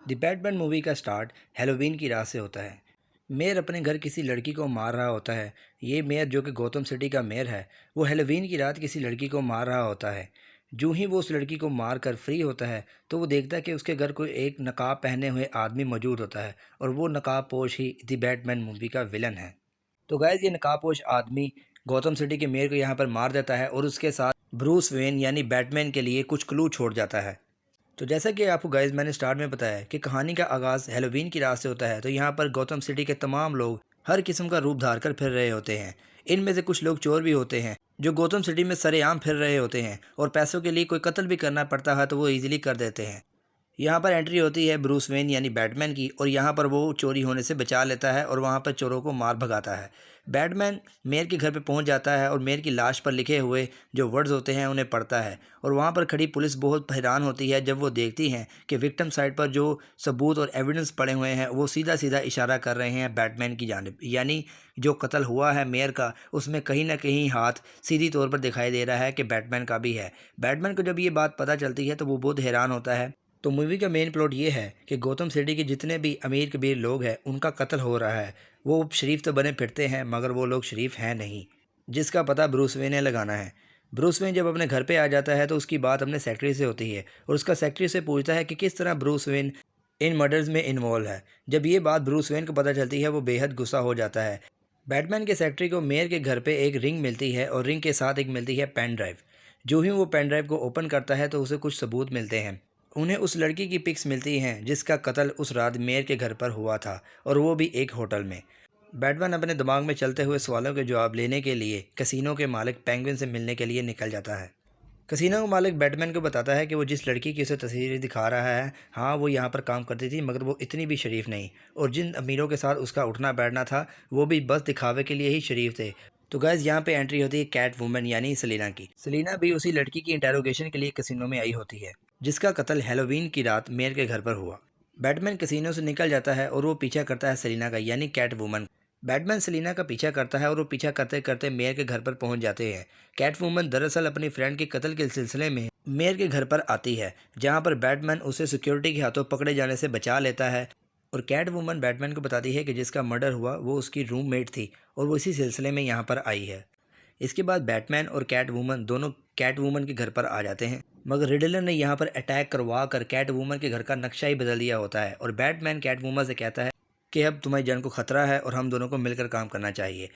The Batman movie का start Halloween की रात से होता है। मेयर अपने घर किसी लड़की को मार रहा होता है। ये मेयर जो कि गौतम सिटी का मेयर है, वो हैलोवीन की रात किसी लड़की को मार रहा होता है। जूँ ही वो उस लड़की को मार कर फ्री होता है तो वो देखता है कि उसके घर कोई एक नकाब पहने हुए आदमी मौजूद होता है और वो नकाब पोश ही द बैटमैन मूवी का विलन है। तो गैस ये नकाब पोश आदमी गौतम सिटी के मेयर को यहाँ पर मार देता है और उसके साथ ब्रूस वेन यानी बैटमैन के लिए कुछ क्लू छोड़ जाता है। तो जैसा कि आपको गाइस मैंने स्टार्ट में बताया कि कहानी का आगाज़ हैलोवीन की रात से होता है, तो यहाँ पर गौतम सिटी के तमाम लोग हर किस्म का रूप धार कर फिर रहे होते हैं। इनमें से कुछ लोग चोर भी होते हैं जो गौतम सिटी में सरेआम फिर रहे होते हैं और पैसों के लिए कोई कत्ल भी करना पड़ता है तो वो ईजिली कर देते हैं। यहाँ पर एंट्री होती है ब्रूस वेन यानी बैटमैन की और यहाँ पर वो चोरी होने से बचा लेता है और वहाँ पर चोरों को मार भगाता है। बैटमैन मेयर के घर पे पहुँच जाता है और मेयर की लाश पर लिखे हुए जो वर्ड्स होते हैं उन्हें पढ़ता है और वहाँ पर खड़ी पुलिस बहुत हैरान होती है जब वो देखती हैं कि विक्टिम साइड पर जो सबूत और एविडेंस पड़े हुए हैं वो सीधा सीधा इशारा कर रहे हैं बैटमैन की जानिब, यानी जो कत्ल हुआ है मेयर का उसमें कहीं ना कहीं हाथ सीधी तौर पर दिखाई दे रहा है कि बैटमैन का भी है। बैटमैन को जब ये बात पता चलती है तो वो बहुत हैरान होता है। तो मूवी का मेन प्लॉट ये है कि गौतम सिटी के जितने भी अमीर कबीर लोग हैं उनका कत्ल हो रहा है। वो शरीफ तो बने फिरते हैं मगर वो लोग शरीफ हैं नहीं, जिसका पता ब्रूस वेन ने लगाना है। ब्रूस वेन जब अपने घर पे आ जाता है तो उसकी बात अपने सेक्रेटरी से होती है और उसका सेक्रेटरी से पूछता है कि किस तरह ब्रूस वेन इन मर्डर्स में इन्वॉल्व है। जब ये बात ब्रूस वेन को पता चलती है वो बेहद गुस्सा हो जाता है। बैटमैन के सेक्रेटरी को मेयर के घर पे एक रिंग मिलती है और रिंग के साथ एक मिलती है पेन ड्राइव। जो ही वो पेन ड्राइव को ओपन करता है तो उसे कुछ सबूत मिलते हैं। उन्हें उस लड़की की पिक्स मिलती हैं जिसका कत्ल उस रात मेयर के घर पर हुआ था और वो भी एक होटल में। बैटमैन अपने दिमाग में चलते हुए सवालों के जवाब लेने के लिए कसिनो के मालिक पेंगुइन से मिलने के लिए निकल जाता है। कसिनो का मालिक बैटमैन को बताता है कि वो जिस लड़की की उसे तस्वीरें दिखा रहा है, हाँ वो यहाँ पर काम करती थी मगर वो इतनी भी शरीफ नहीं, और जिन अमीरों के साथ उसका उठना बैठना था वो भी बस दिखावे के लिए ही शरीफ थे। तो गैस यहाँ पे एंट्री होती है कैट वुमन यानी सलीना की। सलीना भी उसी लड़की की इंटेरोगेशन के लिए कसिनो में आई होती है जिसका कत्ल हैलोवीन की रात मेयर के घर पर हुआ। बैटमैन कसिनो से निकल जाता है और वो पीछा करता है सलीना का यानी कैट वुमन। बैटमैन सलीना का पीछा करता है और वो पीछा करते करते मेयर के घर पर पहुंच जाते हैं। कैट वुमन दरअसल अपनी फ्रेंड के कत्ल के सिलसिले में मेयर के घर पर आती है, जहां पर बैटमैन उसे सिक्योरिटी के हाथों पकड़े जाने से बचा लेता है। और कैट वुमन बैटमैन को बताती है कि जिसका मर्डर हुआ वो उसकी रूममेट थी और वो इसी सिलसिले में यहाँ पर आई है। इसके बाद बैटमैन और कैट वुमन दोनों कैट वुमन के घर पर आ जाते हैं, मगर रिडलर ने यहाँ पर अटैक करवा कर कैट वुमन के घर का नक्शा ही बदल दिया होता है और बैटमैन कैट वुमन से कहता है कि अब तुम्हारी जान को खतरा है और हम दोनों को मिलकर काम करना चाहिए।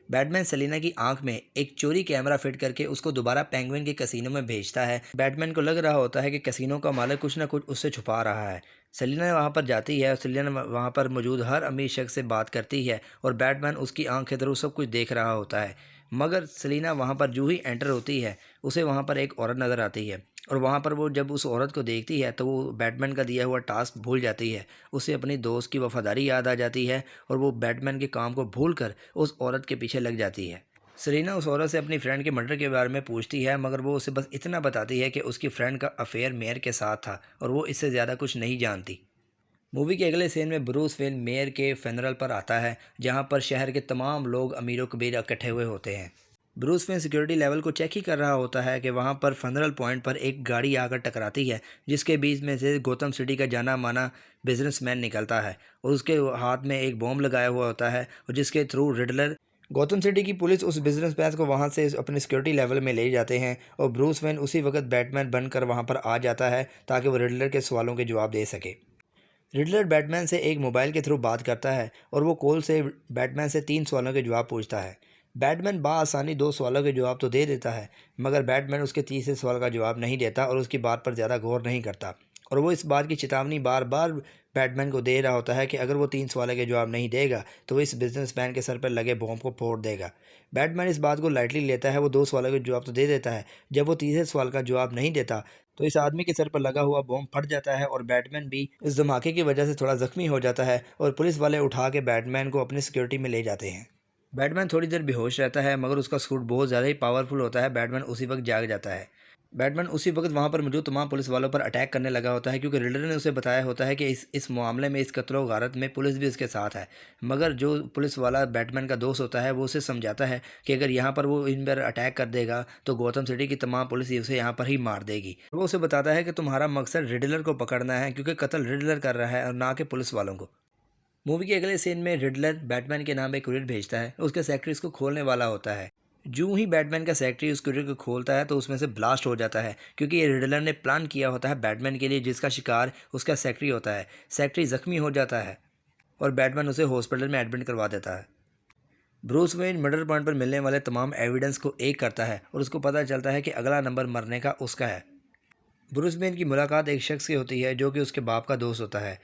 बैटमैन सेलिना की आंख में एक चोरी कैमरा फिट करके उसको दोबारा पेंगुइन के कसिनो में भेजता है। बैटमैन को लग रहा होता है कि कसिनो का मालिक कुछ ना कुछ उससे छुपा रहा है। सेलिना वहां पर जाती है और सेलिना वहां पर मौजूद हर अमीर शख्स से बात करती है और बैटमैन उसकी आंख के थ्रू सब कुछ देख रहा होता है। मगर सेलिना वहां पर जो ही एंटर होती है उसे वहां पर एक औरत नज़र आती है और वहाँ पर वो जब उस औरत को देखती है तो वो बैटमैन का दिया हुआ टास्क भूल जाती है। उसे अपनी दोस्त की वफादारी याद आ जाती है और वो बैटमैन के काम को भूलकर उस औरत के पीछे लग जाती है। सेलिना उस औरत से अपनी फ्रेंड के मर्डर के बारे में पूछती है मगर वो उसे बस इतना बताती है कि उसकी फ्रेंड का अफेयर मेयर के साथ था और वो इससे ज़्यादा कुछ नहीं जानती। मूवी के अगले सीन में ब्रूस वेन मेयर के फेनरल पर आता है जहाँ पर शहर के तमाम लोग अमीरों कबीर इकट्ठे हुए होते हैं। ब्रूस वेन सिक्योरिटी लेवल को चेक ही कर रहा होता है कि वहाँ पर फनरल पॉइंट पर एक गाड़ी आकर टकराती है जिसके बीच में से गौतम सिटी का जाना माना बिजनेसमैन निकलता है और उसके हाथ में एक बॉम्ब लगाया हुआ होता है और जिसके थ्रू रिडलर गौतम सिटी की पुलिस उस बिजनेसमैन को वहाँ से अपने सिक्योरिटी लेवल में ले जाते हैं और ब्रूस वेन उसी वक्त बैटमैन बनकर वहाँ पर आ जाता है ताकि वो रिडलर के सवालों के जवाब दे सके। रिडलर बैटमैन से एक मोबाइल के थ्रू बात करता है और वो कॉल से बैटमैन से 3 सवालों के जवाब पूछता है। बैटमैन बाआसानी 2 सवालों के जवाब तो दे देता है मगर बैटमैन उसके तीसरे सवाल का जवाब नहीं देता और उसकी बात पर ज़्यादा गौर नहीं करता और वो इस बात की चेतावनी बार बार बैटमैन को दे रहा होता है कि अगर वो 3 सवालों के जवाब नहीं देगा तो वो इस बिजनेसमैन के सर पर लगे बॉम्ब को फोड़ देगा। बैटमैन इस बात को लाइटली लेता है, वो 2 सवालों के जवाब तो दे देता है। जब वो तीसरे सवाल का जवाब नहीं देता तो इस आदमी के सर पर लगा हुआ बॉम्ब फट जाता है और बैटमैन भी इस धमाके की वजह से थोड़ा जख्मी हो जाता है और पुलिस वाले उठा के बैटमैन को अपनी सिक्योरिटी में ले जाते हैं। बैटमैन थोड़ी देर बेहोश रहता है मगर उसका सूट बहुत ज़्यादा ही पावरफुल होता है। बैटमैन उसी वक्त जाग जाता है। बैटमैन उसी वक्त वहाँ पर मौजूद तमाम पुलिस वालों पर अटैक करने लगा होता है, क्योंकि रिडलर ने उसे बताया होता है कि इस मामले में, इस कत्ल व गारत में पुलिस भी उसके साथ है। मगर जो पुलिस वाला बैटमैन का दोस्त होता है वो उसे समझाता है कि अगर यहाँ पर वो इन पर अटैक कर देगा तो गौथम सिटी की तमाम पुलिस उसे यहाँ पर ही मार देगी। वो उसे बताता है कि तुम्हारा मकसद रिडलर को पकड़ना है, क्योंकि कत्ल रिडलर कर रहा है और ना कि पुलिस वालों को। मूवी के अगले सीन में रिडलर बैटमैन के नाम एक कुरियर भेजता है, उसके सेक्रेटरी इसको खोलने वाला होता है। जूं ही बैटमैन का सेक्रेटरी उस कुरियर को खोलता है तो उसमें से ब्लास्ट हो जाता है, क्योंकि ये रिडलर ने प्लान किया होता है बैटमैन के लिए, जिसका शिकार उसका सेक्रेटरी होता है। सेक्रेटरी जख्मी हो जाता है और बैटमैन उसे हॉस्पिटल में एडमिट करवा देता है। ब्रूस वेन मर्डर पॉइंट पर मिलने वाले तमाम एविडेंस को एक करता है और उसको पता चलता है कि अगला नंबर मरने का उसका है। ब्रूस वेन की मुलाकात एक शख्स से होती है जो कि उसके बाप का दोस्त होता है।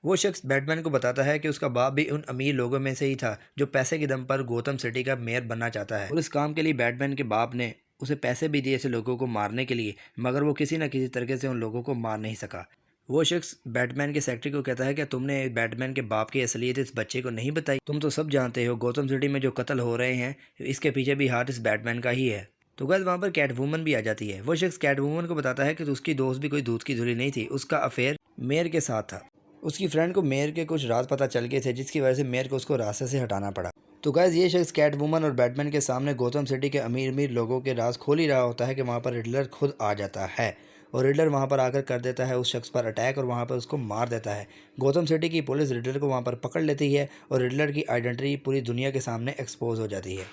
वो शख्स बैटमैन को बताता है कि उसका बाप भी उन अमीर लोगों में से ही था जो पैसे के दम पर गौतम सिटी का मेयर बनना चाहता है, और इस काम के लिए बैटमैन के बाप ने उसे पैसे भी दिए ऐसे लोगों को मारने के लिए, मगर वो किसी न किसी तरीके से उन लोगों को मार नहीं सका। वो शख्स बैटमैन के सेक्रेटरी को कहता है कि तुमने बैटमैन के बाप की असलियत इस बच्चे को नहीं बताई। तुम तो सब जानते हो गौतम सिटी में जो कत्ल हो रहे हैं इसके पीछे भी हाथ इस बैटमैन का ही है। तो गैस वहाँ पर कैट वूमन भी आ जाती है। वो शख्स कैट वूमन को बताता है कि उसकी दोस्त भी कोई दूध की धुली नहीं थी, उसका अफेयर मेयर के साथ था। उसकी फ्रेंड को मेयर के कुछ राज पता चल गए थे, जिसकी वजह से मेयर को उसको रास्ते से हटाना पड़ा। तो गाइस ये शख्स कैट वूमन और बैटमैन के सामने गौतम सिटी के अमीर अमीर लोगों के राज खोल ही रहा होता है कि वहाँ पर रिडलर खुद आ जाता है, और रिडलर वहाँ पर आकर कर देता है उस शख्स पर अटैक और वहाँ पर उसको मार देता है। गौतम सिटी की पुलिस रिडलर को वहाँ पर पकड़ लेती है और रिडलर की आइडेंटिटी पूरी दुनिया के सामने एक्सपोज हो जाती है।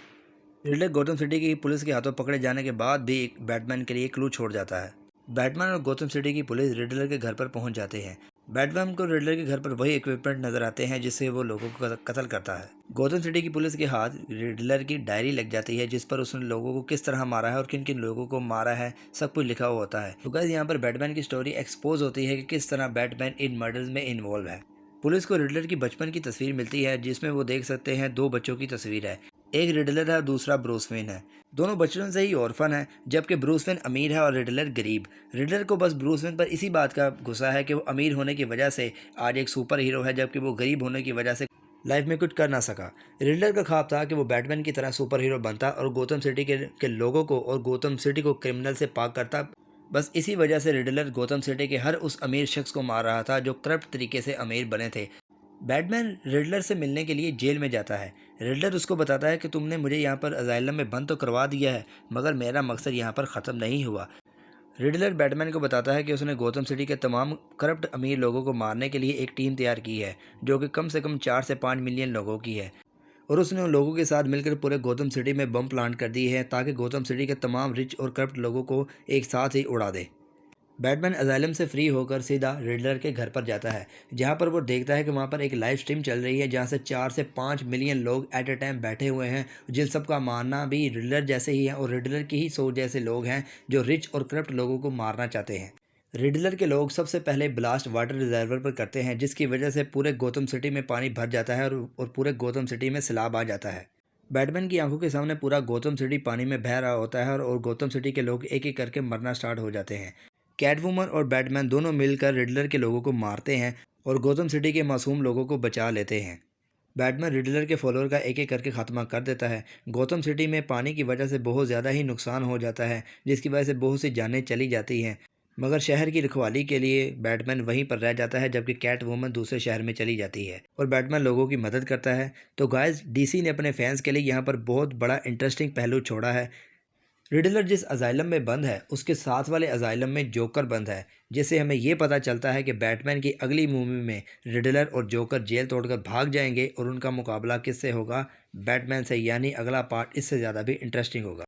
रिडलर गौतम सिटी की पुलिस के हाथों पकड़े जाने के बाद भी बैटमैन के लिए क्लू छोड़ जाता है। बैटमैन और गौतम सिटी की पुलिस रिडलर के घर पर पहुंच जाते हैं। बैटमैन को रिडलर के घर पर वही इक्विपमेंट नजर आते हैं जिससे वो लोगों को कत्ल करता है। गौतम सिटी की पुलिस के हाथ रिडलर की डायरी लग जाती है, जिस पर उसने लोगों को किस तरह मारा है और किन किन लोगों को मारा है सब कुछ लिखा हुआ होता है। तो गाइस यहाँ पर बैटमैन की स्टोरी एक्सपोज होती है कि किस तरह बैटमैन इन मर्डर्स में इन्वॉल्व है। पुलिस को रिडलर की बचपन की तस्वीर मिलती है, जिसमें वो देख सकते हैं दो बच्चों की तस्वीर है। एक रिडलर है और दूसरा ब्रूस वेन है। दोनों बचपन से ही ऑर्फन है, जबकि ब्रूस वेन अमीर है और रिडलर गरीब। रिडलर को बस ब्रूस वेन पर इसी बात का गुस्सा है कि वो अमीर होने की वजह से आज एक सुपर हीरो है, जबकि वो गरीब होने की वजह से लाइफ में कुछ कर ना सका। रिडलर का ख्वाब था कि वो बैटमैन की तरह सुपर हीरो बनता और गोथम सिटी के लोगों को और गोथम सिटी को क्रिमिनल से पाक करता। बस इसी वजह से रिडलर गोथम सिटी के हर उस अमीर शख्स को मार रहा था जो करप्ट तरीके से अमीर बने थे। बैटमैन रिडलर से मिलने के लिए जेल में जाता है। रिडलर उसको बताता है कि तुमने मुझे यहाँ पर अजाइलम में बंद तो करवा दिया है, मगर मेरा मकसद यहाँ पर ख़त्म नहीं हुआ। रिडलर बैटमैन को बताता है कि उसने गौतम सिटी के तमाम करप्ट अमीर लोगों को मारने के लिए एक टीम तैयार की है, जो कि कम से कम 4 से 5 मिलियन लोगों की है, और उसने उन लोगों के साथ मिलकर पूरे गौतम सिटी में बम प्लांट कर दिए हैं ताकि गौतम सिटी के तमाम रिच और करप्ट लोगों को एक साथ ही उड़ा दे। बैटमैन अजाइलम से फ्री होकर सीधा रिडलर के घर पर जाता है, जहां पर वो देखता है कि वहां पर एक लाइव स्ट्रीम चल रही है जहां से 4 से 5 मिलियन लोग एट ए टाइम बैठे हुए हैं, जिन सब का मानना भी रिडलर जैसे ही है और रिडलर की ही सोच जैसे लोग हैं जो रिच और करप्ट लोगों को मारना चाहते हैं। रिडलर के लोग सबसे पहले ब्लास्ट वाटर रिजर्वर पर करते हैं, जिसकी वजह से पूरे गौतम सिटी में पानी भर जाता है और पूरे गौतम सिटी में सैलाब आ जाता है। बैटमैन की आंखों के सामने पूरा गौतम सिटी पानी में बह रहा होता है और गौतम सिटी के लोग एक एक करके मरना स्टार्ट हो जाते हैं। कैटवुमन और बैटमैन दोनों मिलकर रिडलर के लोगों को मारते हैं और गौतम सिटी के मासूम लोगों को बचा लेते हैं। बैटमैन रिडलर के फॉलोअर का एक एक करके खात्मा कर देता है। गौतम सिटी में पानी की वजह से बहुत ज़्यादा ही नुकसान हो जाता है, जिसकी वजह से बहुत सी जानें चली जाती हैं, मगर शहर की रखवाली के लिए बैटमैन वहीं पर रह जाता है, जबकि कैट वूमन दूसरे शहर में चली जाती है और बैटमैन लोगों की मदद करता है। तो गाइस डीसी ने अपने फैंस के लिए यहाँ पर बहुत बड़ा इंटरेस्टिंग पहलू छोड़ा है। रिडलर जिस अजाइलम में बंद है उसके साथ वाले अजाइलम में जोकर बंद है, जिससे हमें ये पता चलता है कि बैटमैन की अगली मूवी में रिडलर और जोकर जेल तोड़कर भाग जाएंगे और उनका मुकाबला किससे होगा? बैटमैन से, यानी अगला पार्ट इससे ज़्यादा भी इंटरेस्टिंग होगा।